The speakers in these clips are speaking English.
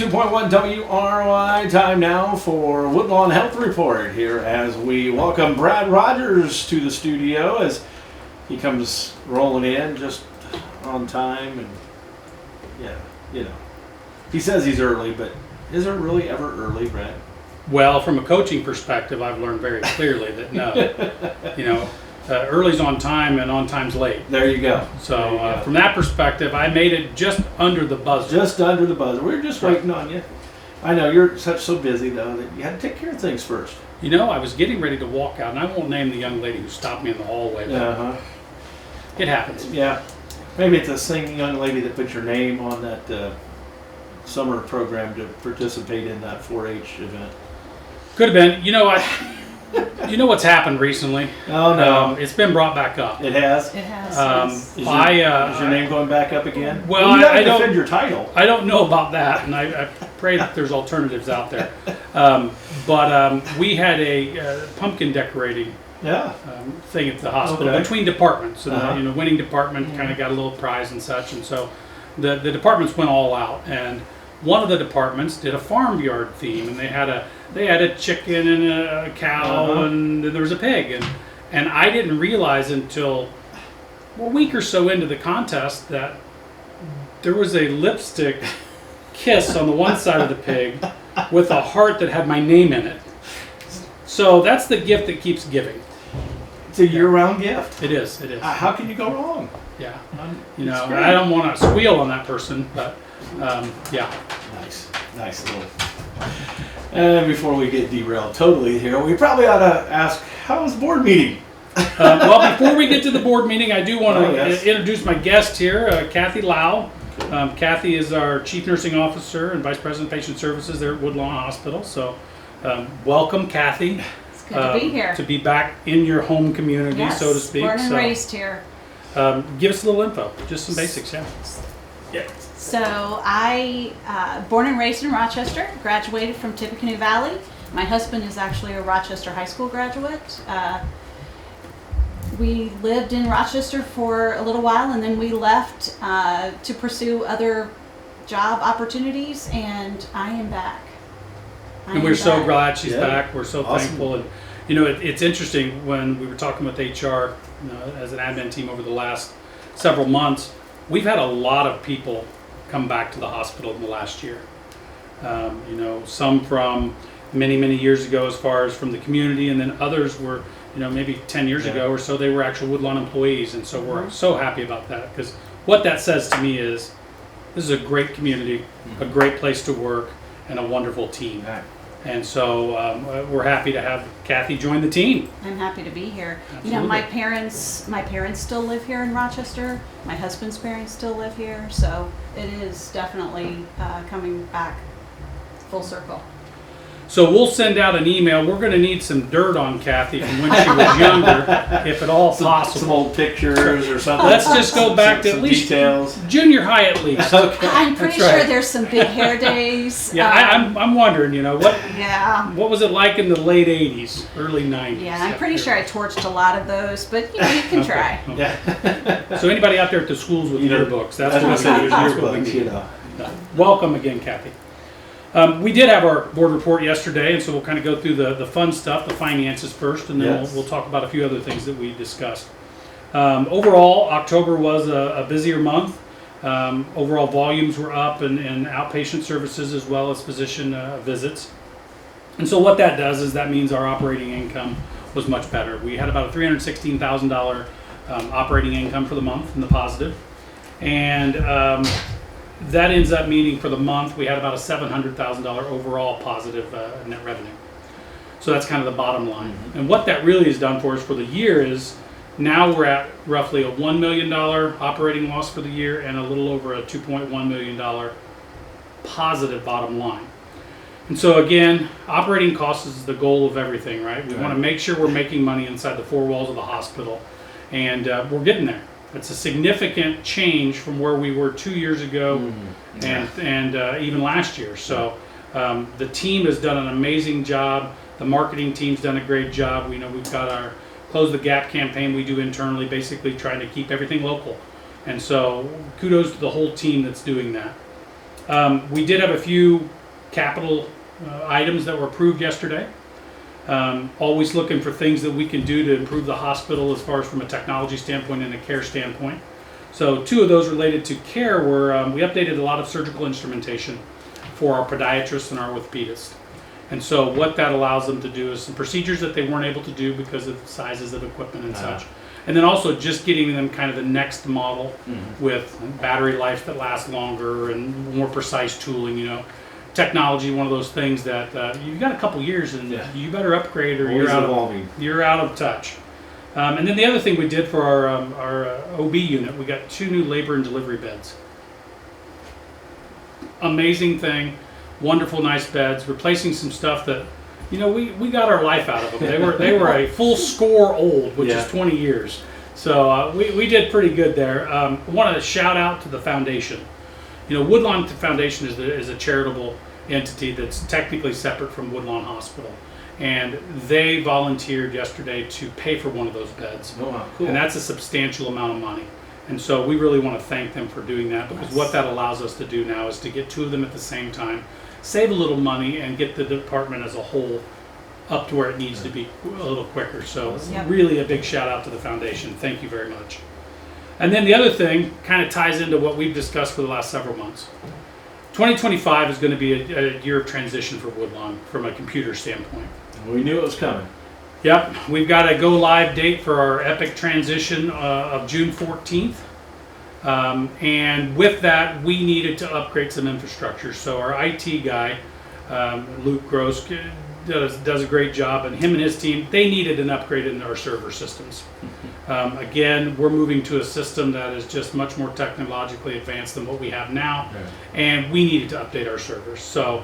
92.1 WRY. Time now for Woodlawn Health Report here as we welcome Brad Rogers to the studio as he comes rolling in just on time. And yeah, you know, he says he's early, but is it really ever early, Brad? Well, from a coaching perspective, I've learned very clearly that no, early's on time and on time's late. There you go. So from that perspective, I made it just under the buzzer. Just under the buzzer. We were just waiting on you. I know you're so busy though that you had to take care of things first. You know, I was getting ready to walk out, and I won't name the young lady who stopped me in the hallway. But it happens. Yeah, maybe it's the same young lady that put your name on that summer program to participate in that 4-H event. Could have been. You know, you know what's happened recently? Oh no, it's been brought back up. It has. It has. Is your name going back up again? Well, you gotta I don't defend your title. I don't know about that, and I pray that there's alternatives out there. But we had a pumpkin decorating thing at the hospital between departments. And, winning department kind of got a little prize and such, and so the departments went all out. And one of the departments did a farmyard theme, and they had a chicken and a cow, and there was a pig, and I didn't realize until a week or so into the contest that there was a lipstick kiss on the one side of the pig with a heart that had my name in it. So that's the gift that keeps giving. It's a year-round gift. It is. How can you go wrong? Yeah. I don't want to squeal on that person, but yeah. Nice little. And before we get derailed totally here, we probably ought to ask, how was the board meeting? Well, before we get to the board meeting, I do want to introduce my guest here, Kathy Lau. Kathy is our Chief Nursing Officer and Vice President of Patient Services there at Woodlawn Hospital. So welcome, Kathy. It's good to be here. To be back in your home community, so to speak. Born and raised here. Give us a little info, just some basics, yeah. So I, born and raised in Rochester, graduated from Tippecanoe Valley. My husband is actually a Rochester High School graduate. We lived in Rochester for a little while, and then we left to pursue other job opportunities, and I am back. And we're so glad she's back. We're so thankful. And it's interesting when we were talking with HR as an admin team over the last several months. We've had a lot of people come back to the hospital in the last year. Some from many years ago, as far as from the community, and then others were, maybe 10 years ago or so, they were actual Woodlawn employees, and so we're so happy about that, because what that says to me is this is a great community, a great place to work, and a wonderful team. And so we're happy to have Kathy join the team. I'm happy to be here. Absolutely. My parents still live here in Rochester. My husband's parents still live here, so it is definitely coming back full circle. So we'll send out an email. We're going to need some dirt on Kathy from when she was younger, if at all possible. Some old pictures or something. Let's just go back to at least details. Junior high, at least. Okay. I'm pretty sure there's some big hair days. Yeah, I'm wondering, what was it like in the late 80s, early 90s? Yeah, I'm pretty sure I torched a lot of those, but you can try. Yeah. So anybody out there at the schools with yearbooks, that's what we need. Welcome again, Kathy. We did have our board report yesterday, and so we'll kind of go through the fun stuff, the finances first, and then we'll talk about a few other things that we discussed. Overall, October was a busier month. Overall volumes were up in outpatient services as well as physician visits. And so what that does is that means our operating income was much better. We had about a $316,000 operating income for the month in the positive. And that ends up meaning for the month we had about a $700,000 overall positive net revenue. So that's kind of the bottom line. And what that really has done for us for the year is now we're at roughly a $1 million operating loss for the year and a little over a $2.1 million positive bottom line. And so again, operating costs is the goal of everything, right? We want to make sure we're making money inside the four walls of the hospital, and we're getting there. It's a significant change from where we were 2 years ago and even last year. So the team has done an amazing job. The marketing team's done a great job. We've got our Close the Gap campaign we do internally, basically trying to keep everything local. And so kudos to the whole team that's doing that. We did have a few capital items that were approved yesterday. Always looking for things that we can do to improve the hospital as far as from a technology standpoint and a care standpoint. So 2 of those related to care were, we updated a lot of surgical instrumentation for our podiatrists and our orthopedists. And so what that allows them to do is some procedures that they weren't able to do because of sizes of equipment and such. And then also just getting them kind of the next model with battery life that lasts longer and more precise tooling, you know. Technology, one of those things that you've got a couple years and you better upgrade or you're out of touch. And then the other thing we did for our OB unit, we got 2 new labor and delivery beds. Amazing thing, wonderful, nice beds, replacing some stuff that, you know, we got our life out of them. They were a full score old, which is 20 years. So we did pretty good there. Want to shout out to the foundation. You know, Woodlawn Foundation is a charitable entity that's technically separate from Woodlawn Hospital. And they volunteered yesterday to pay for one of those beds. Oh, wow, cool. And that's a substantial amount of money. And so we really want to thank them for doing that, because what that allows us to do now is to get 2 of them at the same time, save a little money, and get the department as a whole up to where it needs to be a little quicker. So really a big shout out to the foundation. Thank you very much. And then the other thing kind of ties into what we've discussed for the last several months. 2025 is going to be a year of transition for Woodlawn from a computer standpoint. We knew it was coming. Yep, we've got a go live date for our Epic transition of June 14th. And with that, we needed to upgrade some infrastructure. So our IT guy, Luke Gross, does a great job, and him and his team, they needed an upgrade in our server systems. Again, we're moving to a system that is just much more technologically advanced than what we have now, and we needed to update our servers. So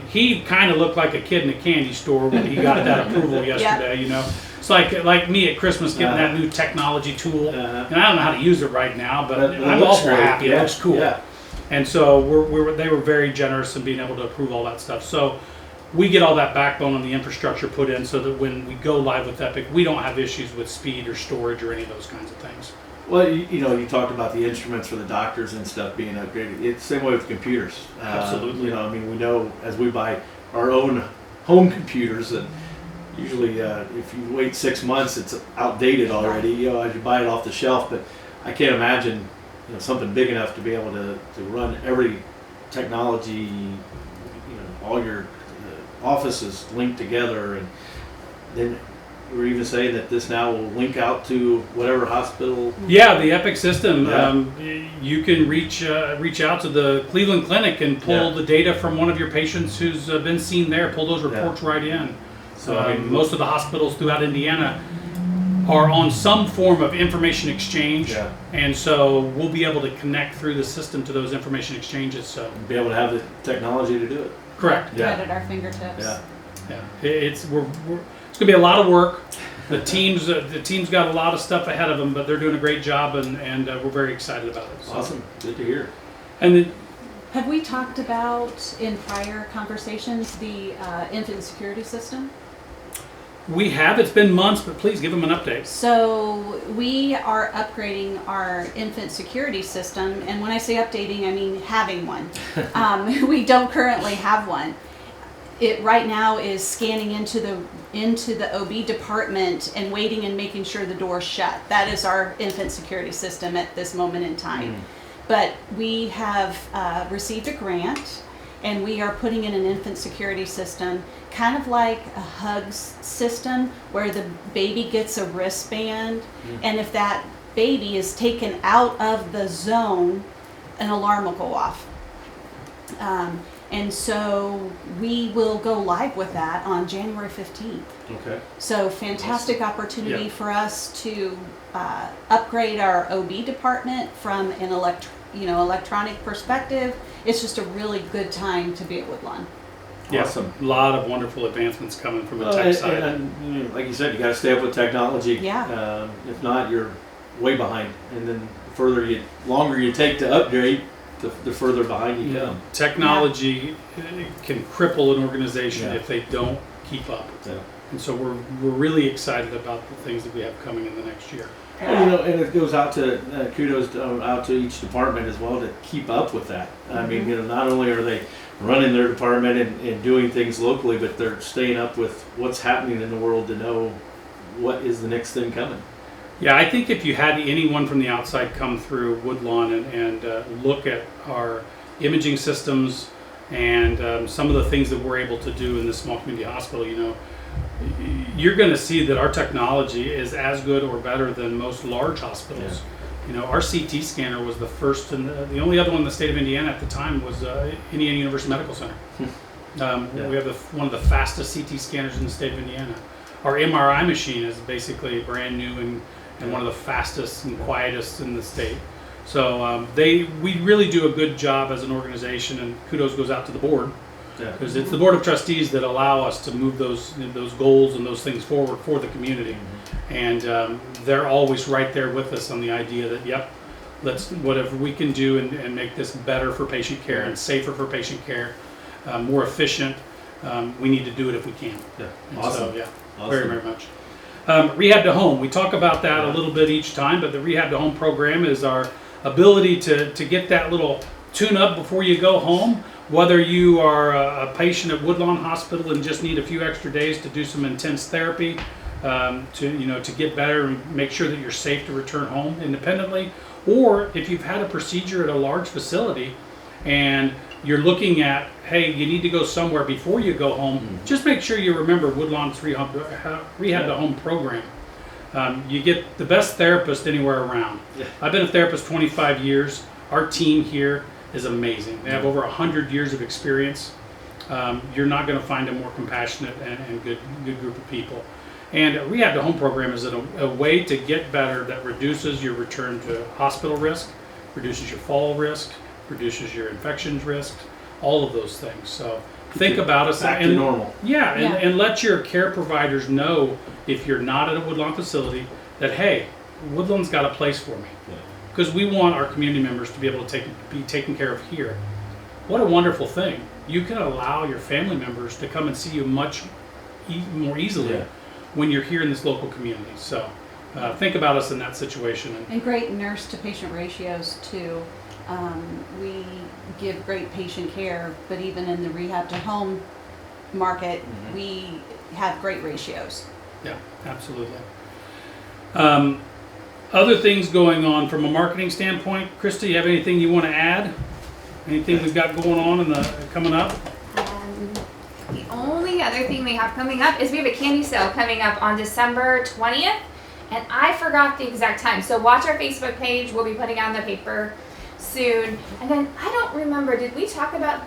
he kind of looked like a kid in a candy store when he got that approval yesterday. You know, it's like me at Christmas getting that new technology tool, and I don't know how to use it right now, but I'm awful happy. It looks cool. And so they were very generous in being able to approve all that stuff. So we get all that backbone on the infrastructure put in so that when we go live with Epic, we don't have issues with speed or storage or any of those kinds of things. Well, you know, you talked about the instruments for the doctors and stuff being upgraded. It's the same way with computers. Absolutely. You know, I mean, we know as we buy our own home computers that usually if you wait 6 months, it's outdated already, you know, as you buy it off the shelf. But I can't imagine, you know, something big enough to be able to run every technology, you know, all your offices linked together. And then we were even saying that this now will link out to whatever hospital. Yeah, the Epic system. You can reach out to the Cleveland Clinic and pull the data from one of your patients who's been seen there. Pull those reports right in. So I mean, most of the hospitals throughout Indiana are on some form of information exchange, and so we'll be able to connect through the system to those information exchanges. So be able to have the technology to do it. Correct. Right at our fingertips. It's gonna be a lot of work. The team's got a lot of stuff ahead of them, but they're doing a great job, and we're very excited about it. So. Awesome, good to hear. And then, have we talked about in prior conversations the infant security system? we have. It's been months, but please give them an update. So we are upgrading our infant security system, and when I say updating, I mean having one. We don't currently have one. It right now is scanning into the OB department and waiting and making sure the door's shut. That is our infant security system at this moment in time. But we have received a grant, and we are putting in an infant security system, kind of like a HUGS system, where the baby gets a wristband, and if that baby is taken out of the zone, an alarm will go off. And so we will go live with that on January 15th. Okay. So fantastic opportunity for us to upgrade our OB department from an electronic perspective. It's just a really good time to be at Woodlawn. Awesome. Yeah, a lot of wonderful advancements coming from the tech side. And, like you said, you got to stay up with technology. Yeah. If not, you're way behind. And then the longer you take to upgrade, the further behind you come. Technology can cripple an organization if they don't keep up. And so we're really excited about the things that we have coming in the next year. Well, and it goes out to kudos out to each department as well to keep up with that. I mean, not only are they running their department and doing things locally, but they're staying up with what's happening in the world to know what is the next thing coming. Yeah, I think if you had anyone from the outside come through Woodlawn and look at our imaging systems and some of the things that we're able to do in this small community hospital, you're going to see that our technology is as good or better than most large hospitals. Yeah. Our CT scanner was the first, and the only other one in the state of Indiana at the time was Indiana University Medical Center. We have one of the fastest CT scanners in the state of Indiana. Our MRI machine is basically brand new and one of the fastest and quietest in the state. So we really do a good job as an organization, and kudos goes out to the board. Because it's the board of trustees that allow us to move those goals and those things forward for the community, and they're always right there with us on the idea that let's whatever we can do and make this better for patient care and safer for patient care, more efficient. We need to do it if we can. Yeah, and awesome. So, awesome. Very, very much. Rehab to home. We talk about that a little bit each time, but the rehab to home program is our ability to get that little tune up before you go home. Whether you are a patient at Woodlawn Hospital and just need a few extra days to do some intense therapy, to get better and make sure that you're safe to return home independently, or if you've had a procedure at a large facility and you're looking at, hey, you need to go somewhere before you go home, just make sure you remember Woodlawn's rehab to home program. You get the best therapist anywhere around. I've been a therapist 25 years. Our team here is amazing. They have over 100 years of experience. You're not going to find a more compassionate and good group of people. And a rehab to home program is a way to get better that reduces your return to hospital risk, reduces your fall risk, reduces your infections risk, all of those things. So think about us back to normal. And let your care providers know, if you're not at a Woodlawn facility, that hey, Woodlawn's got a place for me. Because we want our community members to be able to be taken care of here. What a wonderful thing. You can allow your family members to come and see you much more easily when you're here in this local community. So think about us in that situation. And great nurse to patient ratios too. We give great patient care, but even in the rehab to home market, we have great ratios. Yeah, absolutely. Other things going on from a marketing standpoint, Krista, you have anything you want to add? Anything we've got going on coming up? The only other thing we have coming up is we have a candy sale coming up on December 20th, and I forgot the exact time. So watch our Facebook page. We'll be putting out in the paper soon. And then I don't remember, did we talk about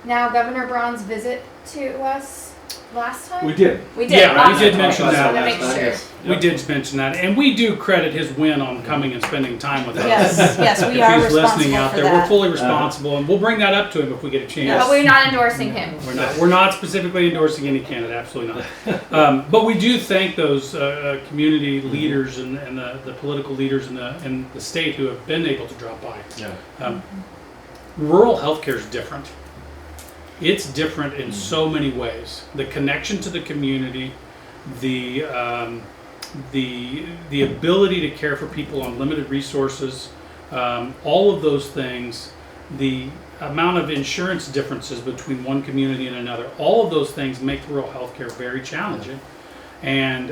now Governor Braun's visit to us last time? We did. We did. Yeah, awesome. we did mention I just that. wanted to make sure. Yes. We did mention that, and we do credit his win on coming and spending time with us. Yes, we If are he's listening responsible out for there, that. we're fully responsible, and we'll bring that up to him if we get a chance. But we're not endorsing him. We're not specifically endorsing any candidate, absolutely not. But we do thank those community leaders and the political leaders in the state who have been able to drop by. Rural healthcare is different. It's different in so many ways. The connection to the community, the ability to care for people on limited resources, all of those things, the amount of insurance differences between one community and another, all of those things make rural healthcare very challenging. And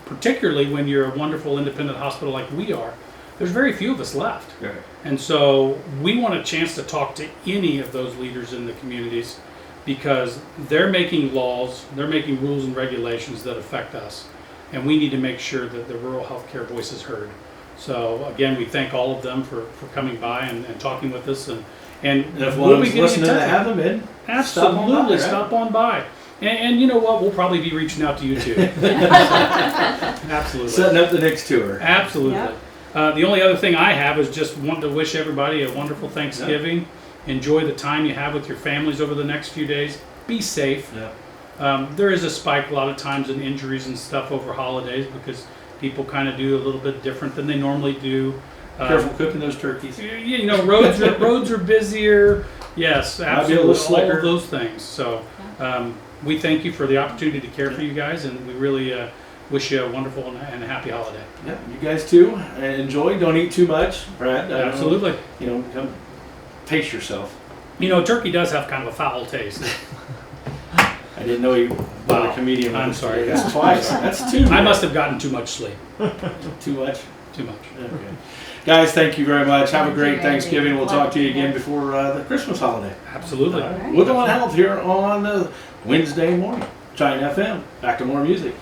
particularly when you're a wonderful independent hospital like we are, there's very few of us left. Right. And so we want a chance to talk to any of those leaders in the communities, because they're making laws, they're making rules and regulations that affect us. And we need to make sure that the rural healthcare voice is heard. So again, we thank all of them for coming by and talking with us. And if we'll one's be getting listening in to touch. have them in, Absolutely, stop on by, right? stop on by. And you know what? We'll probably be reaching out to you too. Absolutely. Setting up the next tour. Absolutely. Yep. The only other thing I have is just want to wish everybody a wonderful Thanksgiving. Enjoy the time you have with your families over the next few days. Be safe. There is a spike a lot of times in injuries and stuff over holidays because people kind of do a little bit different than they normally do. Careful cooking those turkeys. You know, roads are busier. Yes, Might be a little absolutely. All slicker. of those things. So we thank you for the opportunity to care for you guys, and we really wish you a wonderful and a happy holiday. Yeah, you guys too. Enjoy. Don't eat too much, Brad. Absolutely. Come pace yourself. Turkey does have kind of a foul taste. I didn't know you bought a comedian. I'm sorry. That's twice. That's two. I must have gotten too much sleep. Too much? Too much. Okay. Guys, thank you very much. Have a great you. Thanksgiving. We'll talk to you again before the Christmas holiday. Absolutely. Woodlawn Health here on Wednesday morning. Giant FM. Back to more music.